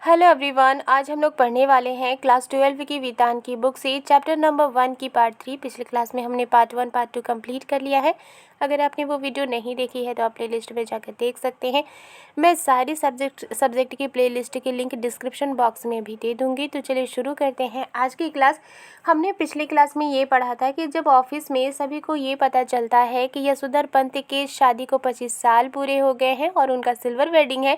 Hello everyone, आज हम लोग पढ़ने वाले हैं क्लास 12 की वितान की बुक से चैप्टर नंबर 1 की पार्ट 3। पिछले क्लास में हमने पार्ट 1 पार्ट 2 कंप्लीट कर लिया है। अगर आपने वो वीडियो नहीं देखी है तो आप प्लेलिस्ट में जाकर देख सकते हैं। मैं सारी सब्जेक्ट की प्लेलिस्ट की लिंक डिस्क्रिप्शन बॉक्स में भी दे दूँगी। तो चलिए शुरू करते हैं आज की क्लास। हमने पिछली क्लास में ये पढ़ा था कि जब ऑफिस में सभी को ये पता चलता है कि यशोधर पंत के शादी को 25 साल पूरे हो गए हैं और उनका सिल्वर वेडिंग है,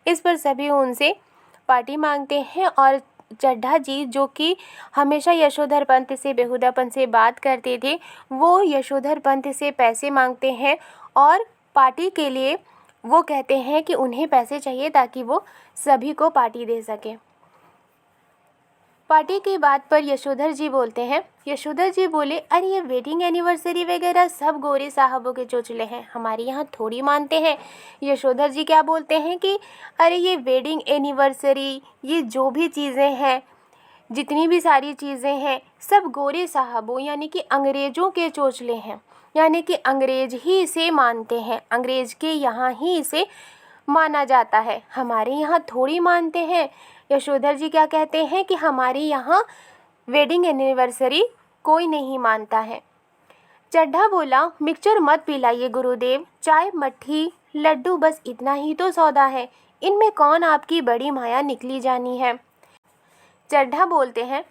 इस पर सभी उनसे पार्टी मांगते हैं। और चड्ढा जी, जो कि हमेशा यशोधर पंत से बेहुदापन से बात करते थे, वो यशोधर पंत से पैसे मांगते हैं और पार्टी के लिए वो कहते हैं कि उन्हें पैसे चाहिए ताकि वो सभी को पार्टी दे सके। पार्टी की बात पर यशोधर जी बोलते हैं। यशोधर जी बोले, अरे ये वेडिंग एनिवर्सरी वगैरह सब गोरे साहबों के चोचले हैं, हमारे यहाँ थोड़ी मानते हैं। यशोधर जी क्या बोलते हैं कि अरे ये वेडिंग एनिवर्सरी, ये जो भी चीज़ें हैं, जितनी भी सारी चीज़ें हैं, सब गोरे साहबों यानी कि अंग्रेज़ों के चोचले हैं, यानी कि अंग्रेज़ ही इसे मानते हैं, अंग्रेज़ के यहाँ ही इसे माना जाता है, हमारे यहाँ थोड़ी मानते हैं। यशोधर जी क्या कहते हैं कि हमारे यहाँ वेडिंग एनिवर्सरी कोई नहीं मानता है। चड्ढा बोला, मिक्सचर मत पिलाइए गुरुदेव, चाय मट्ठी लड्डू बस इतना ही तो सौदा है, इनमें कौन आपकी बड़ी माया निकली जानी है। चड्ढा बोलते हैं,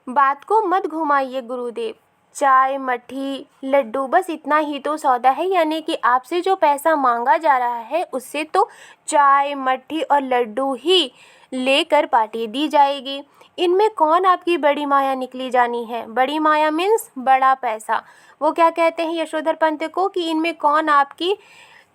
बात को मत घुमाइए गुरुदेव, चाय मट्ठी लड्डू बस इतना ही तो सौदा है, यानी कि आपसे जो पैसा मांगा जा रहा है उससे तो चाय मट्ठी और लड्डू ही लेकर पार्टी दी जाएगी, इनमें कौन आपकी बड़ी माया निकली जानी है। बड़ी माया मीन्स बड़ा पैसा। वो क्या कहते हैं यशोधर पंत को कि इनमें कौन आपकी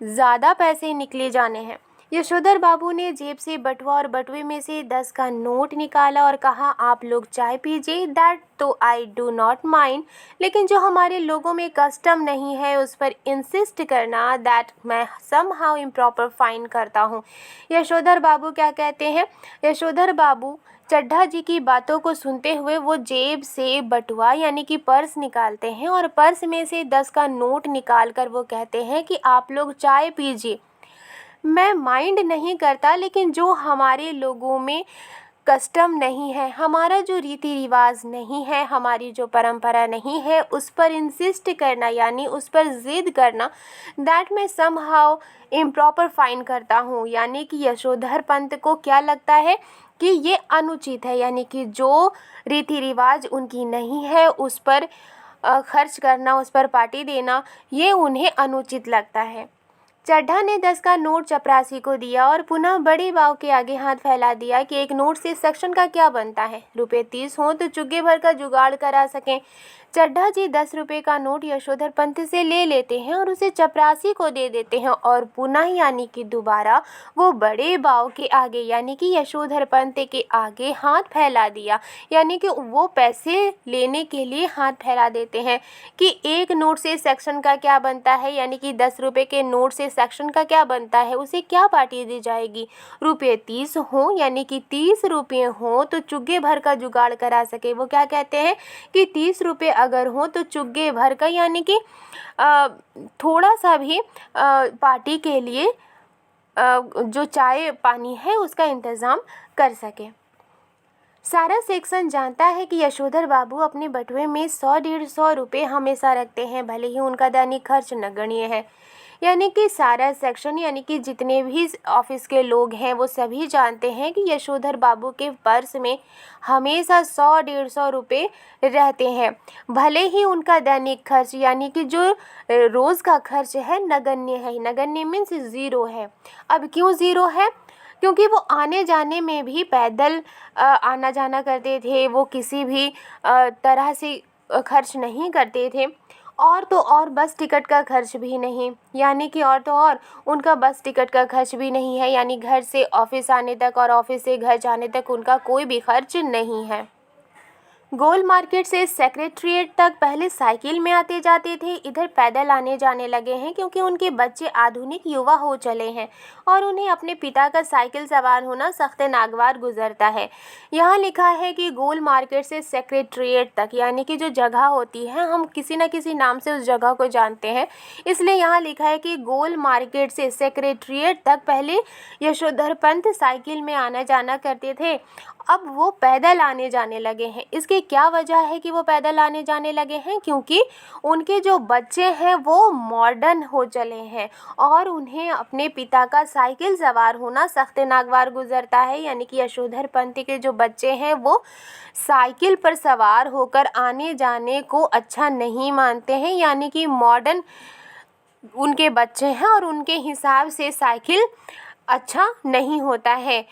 ज़्यादा पैसे निकले जाने हैं। यशोधर बाबू ने जेब से बटुआ और बटुए में से 10 का नोट निकाला और कहा, आप लोग चाय पीजिए, दैट तो आई डू नॉट माइंड, लेकिन जो हमारे लोगों में कस्टम नहीं है उस पर इंसिस्ट करना, दैट मैं समहाउ इम्प्रॉपर फाइन करता हूँ। यशोधर बाबू क्या कहते हैं, यशोधर बाबू चड्ढा जी की बातों को सुनते हुए वो जेब से बटुआ यानी कि पर्स निकालते हैं और पर्स में से 10 का नोट निकाल कर वो कहते हैं कि आप लोग चाय पीजिए, मैं माइंड नहीं करता, लेकिन जो हमारे लोगों में कस्टम नहीं है, हमारा जो रीति रिवाज नहीं है, हमारी जो परंपरा नहीं है, उस पर इंसिस्ट करना यानी उस पर ज़िद करना, दैट मैं समहाउ इम्प्रॉपर फाइन करता हूँ। यानी कि यशोधर पंत को क्या लगता है कि ये अनुचित है, यानी कि जो रीति रिवाज उनकी नहीं है उस पर खर्च करना, उस पर पार्टी देना, ये उन्हें अनुचित लगता है। चड्ढा ने 10 का नोट चपरासी को दिया और पुनः बड़े बाव के आगे हाथ फैला दिया कि एक नोट से सेक्शन का क्या बनता है, रुपये 30 हों तो चुग्गे भर का जुगाड़ करा सकें। चड्ढा जी 10 रुपये का नोट यशोधर पंत से ले लेते हैं और उसे चपरासी को दे देते हैं और पुनः यानी कि दोबारा वो बड़े बाव के आगे यानी कि यशोधर पंत के आगे हाथ फैला दिया, यानी कि वो पैसे लेने के लिए हाथ फैला देते हैं कि एक नोट से सेक्शन का क्या बनता है, यानी कि 10 रुपये के नोट से सेक्शन का क्या बनता है, उसे क्या पार्टी दी जाएगी। रुपये 30 हों यानी कि 30 रुपये हों तो चुग्गे भर का जुगाड़ करा सके। वो क्या कहते हैं कि 30 रुपये अगर हों तो चुग्गे भर का यानी कि थोड़ा सा भी पार्टी के लिए जो चाय पानी है उसका इंतज़ाम कर सके। सारा सेक्शन जानता है कि यशोधर बाबू अपने बटुए में 100-150 रुपये हमेशा रखते हैं, भले ही उनका दैनिक खर्च नगण्य है। यानी कि सारा सेक्शन यानी कि जितने भी ऑफिस के लोग हैं वो सभी जानते हैं कि यशोधर बाबू के पर्स में हमेशा 100-150 रुपये रहते हैं, भले ही उनका दैनिक खर्च यानी कि जो रोज़ का खर्च है नगण्य है। नगण्य मीन्स ज़ीरो है। अब क्यों ज़ीरो है? क्योंकि वो आने जाने में भी पैदल आना जाना करते थे, वो किसी भी तरह से खर्च नहीं करते थे, और तो और बस टिकट का खर्च भी नहीं, यानी कि और तो और उनका बस टिकट का खर्च भी नहीं है, यानी घर से ऑफिस आने तक और ऑफिस से घर जाने तक उनका कोई भी खर्च नहीं है। गोल मार्केट से सेक्रेटेरिएट तक पहले साइकिल में आते जाते थे, इधर पैदल आने जाने लगे हैं क्योंकि उनके बच्चे आधुनिक युवा हो चले हैं और उन्हें अपने पिता का साइकिल सवार होना सख्त नागवार गुजरता है। यहाँ लिखा है कि गोल मार्केट से सेक्रेटेरिएट तक, यानी कि जो जगह होती है, हम किसी न किसी नाम से उस जगह को जानते हैं, इसलिए यहाँ लिखा है कि गोल मार्केट से सेक्रेटेरिएट तक पहले यशोधर पंत साइकिल में आना जाना करते थे, अब वो पैदल आने जाने लगे हैं। इसकी क्या वजह है कि वो पैदल आने जाने लगे हैं? क्योंकि उनके जो बच्चे हैं वो मॉडर्न हो चले हैं और उन्हें अपने पिता का साइकिल सवार होना सख्त नागवार गुजरता है, यानी कि यशोधर पंत के जो बच्चे हैं वो साइकिल पर सवार होकर आने जाने को अच्छा नहीं मानते हैं, यानी कि मॉडर्न उनके बच्चे हैं और उनके हिसाब से साइकिल अच्छा नहीं होता है।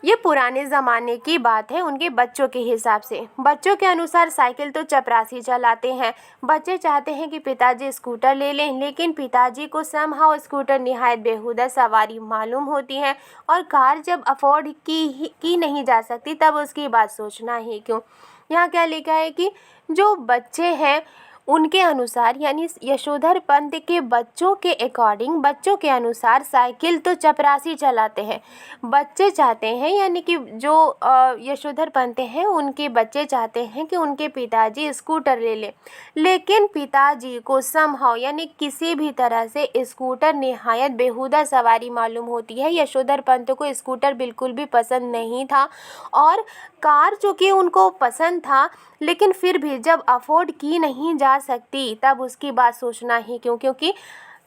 ये पुराने ज़माने की बात है उनके बच्चों के हिसाब से। बच्चों के अनुसार साइकिल तो चपरासी चलाते हैं। बच्चे चाहते हैं कि पिताजी स्कूटर ले लें, लेकिन पिताजी को समहाउ स्कूटर निहायत बेहुदा सवारी मालूम होती है और कार जब अफोर्ड की नहीं जा सकती तब उसकी बात सोचना ही क्यों। यहाँ क्या लिखा है कि जो बच्चे हैं उनके अनुसार, यानी यशोधर पंत के बच्चों के अकॉर्डिंग, बच्चों के अनुसार साइकिल तो चपरासी चलाते हैं। बच्चे चाहते हैं, यानी कि जो यशोधर पंत हैं उनके बच्चे चाहते हैं कि उनके पिताजी स्कूटर ले लें, लेकिन पिताजी को समहाउ, यानी किसी भी तरह से स्कूटर निहायत बेहुदा सवारी मालूम होती है। यशोधर पंत को स्कूटर बिल्कुल भी पसंद नहीं था और कार जो कि उनको पसंद था, लेकिन फिर भी जब अफोर्ड की नहीं जा सकती तब उसकी बात सोचना ही क्यों, क्योंकि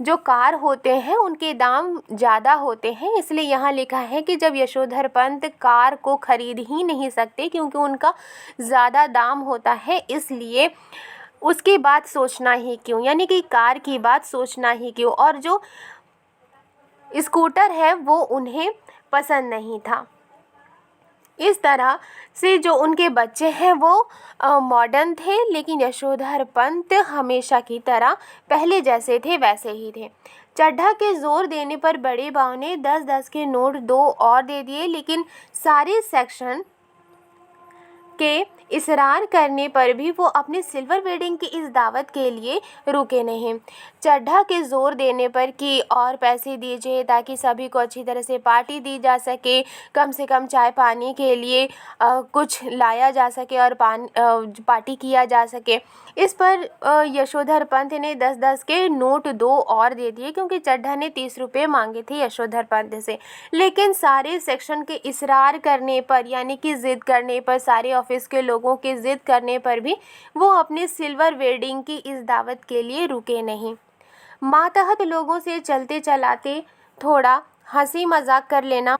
जो कार होते हैं उनके दाम ज़्यादा होते हैं। इसलिए यहाँ लिखा है कि जब यशोधर पंत कार को खरीद ही नहीं सकते क्योंकि उनका ज़्यादा दाम होता है, इसलिए उसकी बात सोचना ही क्यों, यानी कि कार की बात सोचना ही क्यों, और जो स्कूटर है वो उन्हें पसंद नहीं था। इस तरह से जो उनके बच्चे हैं वो मॉडर्न थे, लेकिन यशोधर पंत हमेशा की तरह पहले जैसे थे वैसे ही थे। चड्ढा के जोर देने पर बड़े बाव ने 10-10 के नोट 2 और दे दिए, लेकिन सारे सेक्शन के इसरार करने पर भी वो अपने सिल्वर वेडिंग की इस दावत के लिए रुके नहीं। चड्ढा के जोर देने पर कि और पैसे दीजिए ताकि सभी को अच्छी तरह से पार्टी दी जा सके, कम से कम चाय पानी के लिए कुछ लाया जा सके और पार्टी किया जा सके। इस पर यशोधर पंत ने 10-10 के नोट 2 और दे दिए, क्योंकि चड्ढा ने 30 रुपये मांगे थे यशोधर पंत से। लेकिन सारे सेक्शन के इसरार करने पर, यानी कि ज़िद करने पर, सारे ऑफिस के लोगों के ज़िद करने पर भी वो अपने सिल्वर वेडिंग की इस दावत के लिए रुके नहीं। मातहत लोगों से चलते चलाते थोड़ा हंसी मजाक कर लेना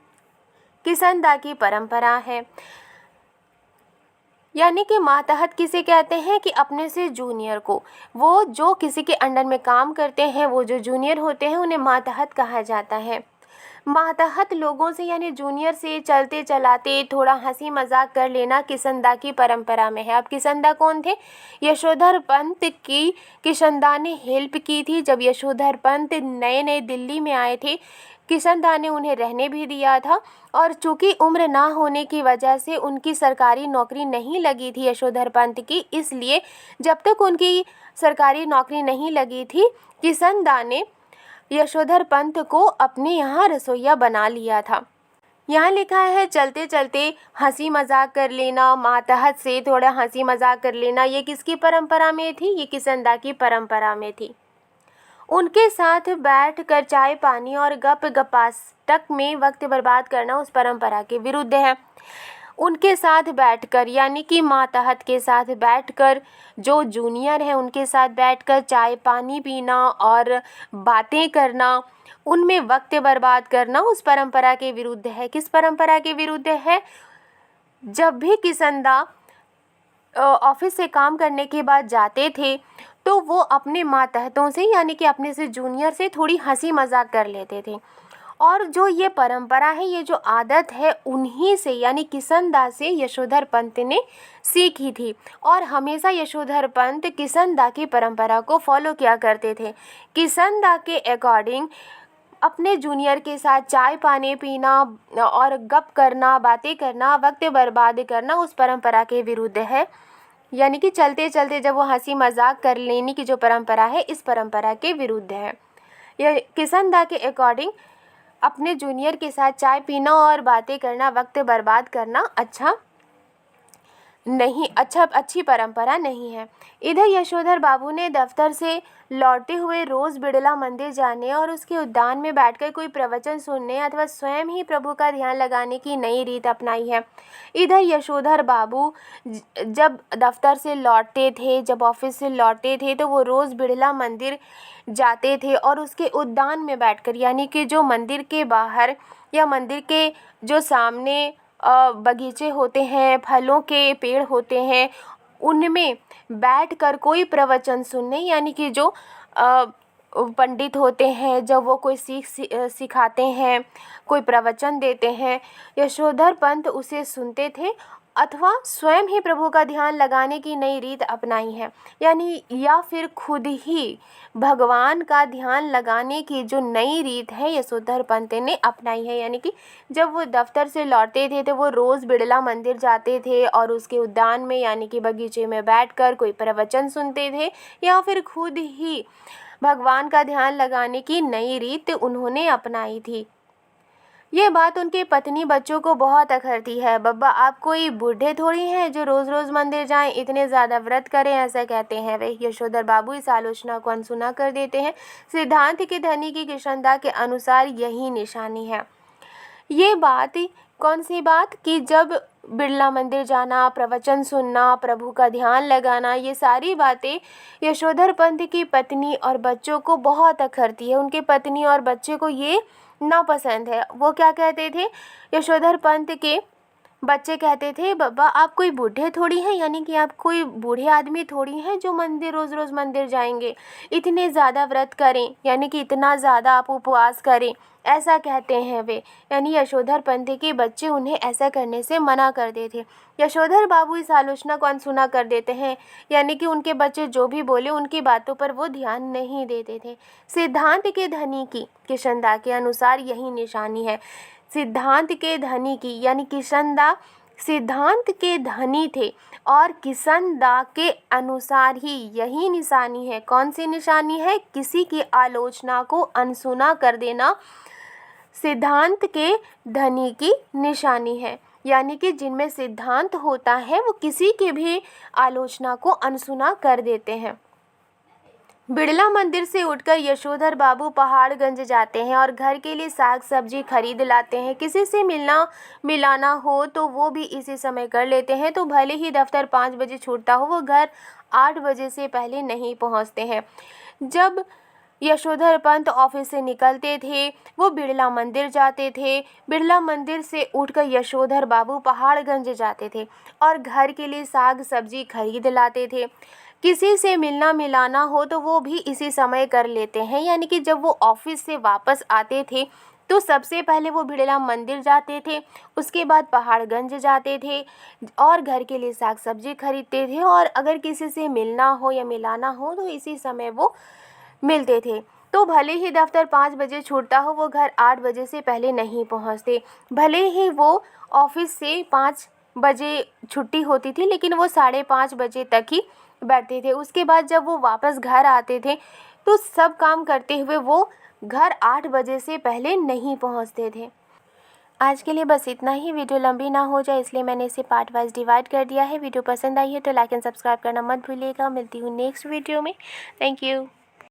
किसनदा की परंपरा है। यानी कि मातहत किसे कहते हैं कि अपने से जूनियर को, वो जो किसी के अंडर में काम करते हैं, वो जो जूनियर होते हैं उन्हें मातहत कहा जाता है। मातहत लोगों से यानी जूनियर से चलते चलाते थोड़ा हंसी मजाक कर लेना किसनदा की परंपरा में है। अब किसनदा कौन थे? यशोधर पंत की किसनदा ने हेल्प की थी जब यशोधर पंत नए नए दिल्ली में आए थे। किसनदा ने उन्हें रहने भी दिया था और चूँकि उम्र ना होने की वजह से उनकी सरकारी नौकरी नहीं लगी थी यशोधर पंत की, इसलिए जब तक उनकी सरकारी नौकरी नहीं लगी थी किसनदा ने यशोधर पंत को अपने यहाँ रसोइया बना लिया था। यहाँ लिखा है चलते चलते हंसी मजाक कर लेना, मातहत से थोड़ा हंसी मजाक कर लेना, ये किसकी परंपरा में थी? ये किसनदा की परंपरा में थी। उनके साथ बैठकर चाय पानी और गप गपास्टक में वक्त बर्बाद करना उस परंपरा के विरुद्ध है। उनके साथ बैठकर, यानी कि मातहत के साथ बैठकर, जो जूनियर है उनके साथ बैठकर चाय पानी पीना और बातें करना, उनमें वक्त बर्बाद करना उस परंपरा के विरुद्ध है। किस परंपरा के विरुद्ध है? जब भी किसनदा ऑफिस से काम करने के बाद जाते थे तो वो अपने मातहतों से, यानी कि अपने से जूनियर से थोड़ी हंसी मजाक कर लेते थे। और जो ये परंपरा है, ये जो आदत है, उन्हीं से यानी किसनदा से यशोधर पंत ने सीखी थी और हमेशा यशोधर पंत किसनदा की परंपरा को फॉलो किया करते थे। किसनदा के अकॉर्डिंग अपने जूनियर के साथ चाय पानी पीना और गप करना, बातें करना, वक्त बर्बाद करना उस परंपरा के विरुद्ध है। यानी कि चलते चलते जब वो हंसी मजाक कर लेने की जो परंपरा है, इस परंपरा के विरुद्ध है। यह किशन-दा के अकॉर्डिंग अपने जूनियर के साथ चाय पीना और बातें करना, वक्त बर्बाद करना अच्छी परंपरा नहीं है। इधर यशोधर बाबू ने दफ्तर से लौटते हुए रोज़ बिड़ला मंदिर जाने और उसके उद्यान में बैठकर कोई प्रवचन सुनने अथवा स्वयं ही प्रभु का ध्यान लगाने की नई रीत अपनाई है। इधर यशोधर बाबू जब दफ्तर से लौटते थे, जब ऑफिस से लौटते थे, तो वो रोज़ बिड़ला मंदिर जाते थे और उसके उद्यान में बैठकर, यानी कि जो मंदिर के बाहर या मंदिर के जो सामने बगीचे होते हैं, फलों के पेड़ होते हैं, उनमें बैठकर कोई प्रवचन सुनने, यानी कि जो पंडित होते हैं, जब वो कोई सिखाते हैं, कोई प्रवचन देते हैं, यशोधर पंत उसे सुनते थे अथवा स्वयं ही प्रभु का ध्यान लगाने की नई रीत अपनाई है। यानी या फिर खुद ही भगवान का ध्यान लगाने की जो नई रीत है यशोधर पंत ने अपनाई है। यानी कि जब वो दफ्तर से लौटते थे तो वो रोज़ बिड़ला मंदिर जाते थे और उसके उद्यान में, यानी कि बगीचे में बैठकर कोई प्रवचन सुनते थे या फिर खुद ही भगवान का ध्यान लगाने की नई रीत उन्होंने अपनाई थी। ये बात उनकी पत्नी बच्चों को बहुत अखरती है। बब्बा, आप कोई बूढ़े थोड़ी हैं जो रोज़ रोज़ मंदिर जाएं, इतने ज़्यादा व्रत करें, ऐसा कहते हैं वे। यशोधर बाबू इस आलोचना को अनसुना कर देते हैं। सिद्धांत के धनी की किशन-दा के अनुसार यही निशानी है। ये बात, कौन सी बात, कि जब बिड़ला मंदिर जाना, प्रवचन सुनना, प्रभु का ध्यान लगाना, ये सारी बातें यशोधर पंत की पत्नी और बच्चों को बहुत अखरती है। उनके पत्नी और बच्चे को ये नापसंद है। वो क्या कहते थे, यशोधर पंत के बच्चे कहते थे, बब्बा आप कोई बूढ़े थोड़ी हैं, यानी कि आप कोई बूढ़े आदमी थोड़ी हैं जो मंदिर रोज़ रोज़ मंदिर जाएंगे, इतने ज़्यादा व्रत करें, यानी कि इतना ज़्यादा आप उपवास करें, ऐसा कहते हैं वे। यानी यशोधर पंत के बच्चे उन्हें ऐसा करने से मना करते थे। यशोधर बाबू इस आलोचना को अनसुना कर देते हैं, यानी कि उनके बच्चे जो भी बोले उनकी बातों पर वो ध्यान नहीं देते थे। सिद्धांत के धनी की किशन-दा के अनुसार यही निशानी है। सिद्धांत के धनी की, यानी किशन-दा सिद्धांत के धनी थे और किशन-दा के अनुसार ही यही निशानी है। कौन सी निशानी है? किसी की आलोचना को अनसुना कर देना सिद्धांत के धनी की निशानी है। यानी कि जिनमें सिद्धांत होता है वो किसी की भी आलोचना को अनसुना कर देते हैं। बिड़ला मंदिर से उठकर यशोधर बाबू पहाड़गंज जाते हैं और घर के लिए साग सब्जी खरीद लाते हैं। किसी से मिलना मिलाना हो तो वो भी इसी समय कर लेते हैं। तो भले ही दफ्तर 5 बजे छूटता हो, वो घर 8 बजे से पहले नहीं पहुंचते हैं। जब यशोधर पंत ऑफिस से निकलते थे वो बिड़ला मंदिर जाते थे। बिड़ला मंदिर से उठकर यशोधर बाबू पहाड़गंज जाते थे और घर के लिए साग सब्जी खरीद लाते थे। किसी से मिलना मिलाना हो तो वो भी इसी समय कर लेते हैं। यानी कि जब वो ऑफिस से वापस आते थे तो सबसे पहले वो बिड़ला मंदिर जाते थे, उसके बाद पहाड़गंज जाते थे और घर के लिए साग सब्जी खरीदते थे, और अगर किसी से मिलना हो या मिलाना हो तो इसी समय वो मिलते थे। तो भले ही दफ्तर 5 बजे छूटता हो, वो घर 8 बजे से पहले नहीं पहुंचते। भले ही वो ऑफिस से 5 बजे छुट्टी होती थी, लेकिन वो 5:30 बजे तक ही बैठते थे। उसके बाद जब वो वापस घर आते थे तो सब काम करते हुए वो घर 8 बजे से पहले नहीं पहुंचते थे। आज के लिए बस इतना ही। वीडियो लंबी ना हो जाए इसलिए मैंने इसे पार्ट वाइज डिवाइड कर दिया है। वीडियो पसंद आई है तो लाइक एंड सब्सक्राइब करना मत भूलिएगा। मिलती हूँ नेक्स्ट वीडियो में। Thank you.